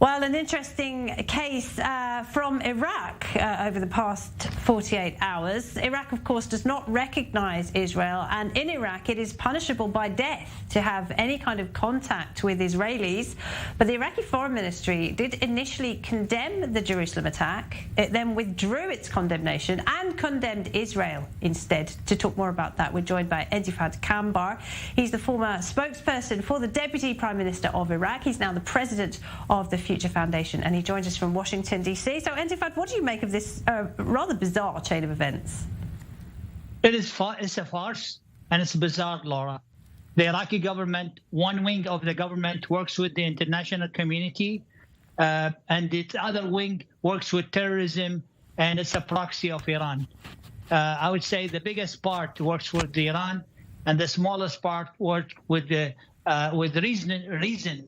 Well, an interesting case from Iraq over the past 48 hours. Iraq, of course, does not recognize Israel, and in Iraq it is punishable by death to have any kind of contact with Israelis. But the Iraqi Foreign Ministry did initially condemn the Jerusalem attack. It then withdrew its condemnation and condemned Israel instead. To talk more about that, we're joined by Entifadh Qanbar. He's the former spokesperson for the Deputy Prime Minister of Iraq. He's now the president of the Future Foundation, and he joins us from Washington, D.C. So, Entifadh, what do you make of this rather bizarre chain of events? It's a farce, and it's bizarre, Laura. The Iraqi government, one wing of the government works with the international community, and the other wing works with terrorism, and it's a proxy of Iran. I would say the biggest part works with Iran, and the smallest part works with the reason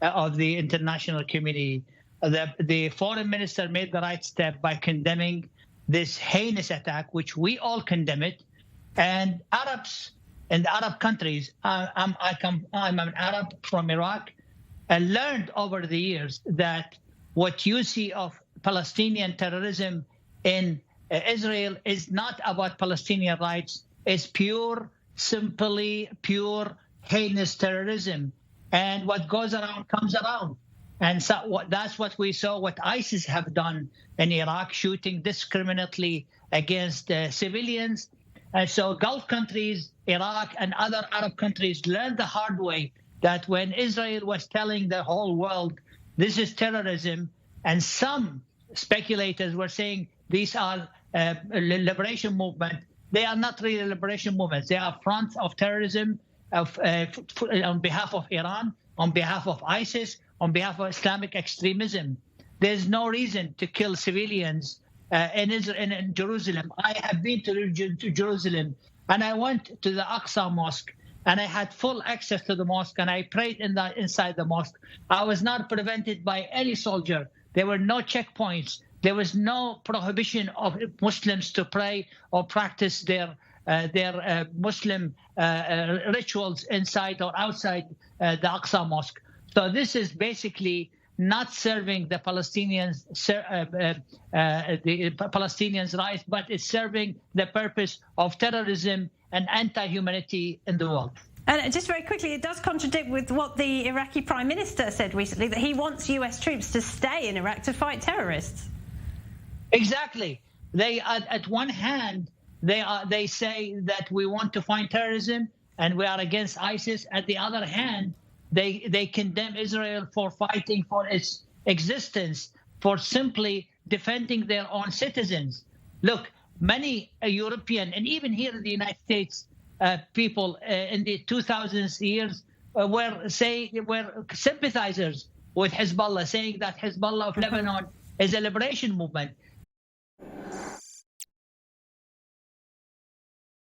of the international community. The foreign minister made the right step by condemning this heinous attack, which we all condemn it. And Arabs in the Arab countries, I'm an Arab from Iraq, and learned over the years that what you see of Palestinian terrorism in Israel is not about Palestinian rights. It's simply pure heinous terrorism. And what goes around comes around. And so that's what we saw, what ISIS have done in Iraq, shooting indiscriminately against civilians. And so Gulf countries, Iraq and other Arab countries learned the hard way that when Israel was telling the whole world, this is terrorism, and some speculators were saying these are liberation movement. They are not really liberation movements. They are fronts of terrorism on behalf of Iran, on behalf of ISIS, on behalf of Islamic extremism. There's no reason to kill civilians in Jerusalem. I have been to Jerusalem, and I went to the Aqsa Mosque, and I had full access to the mosque, and I prayed inside the mosque. I was not prevented by any soldier. There were no checkpoints. There was no prohibition of Muslims to pray or practice their Muslim rituals inside or outside the Aqsa Mosque. So this is basically not serving the Palestinians' rights, but it's serving the purpose of terrorism and anti-humanity in the world. And just very quickly, it does contradict with what the Iraqi Prime Minister said recently, that he wants US troops to stay in Iraq to fight terrorists. Exactly. They, at one hand, they say that we want to fight terrorism and we are against ISIS. At the other hand, they condemn Israel for fighting for its existence, for simply defending their own citizens. Look, many European and even here in the United States, people in the 2000s years were sympathizers with Hezbollah, saying that Hezbollah of Lebanon is a liberation movement.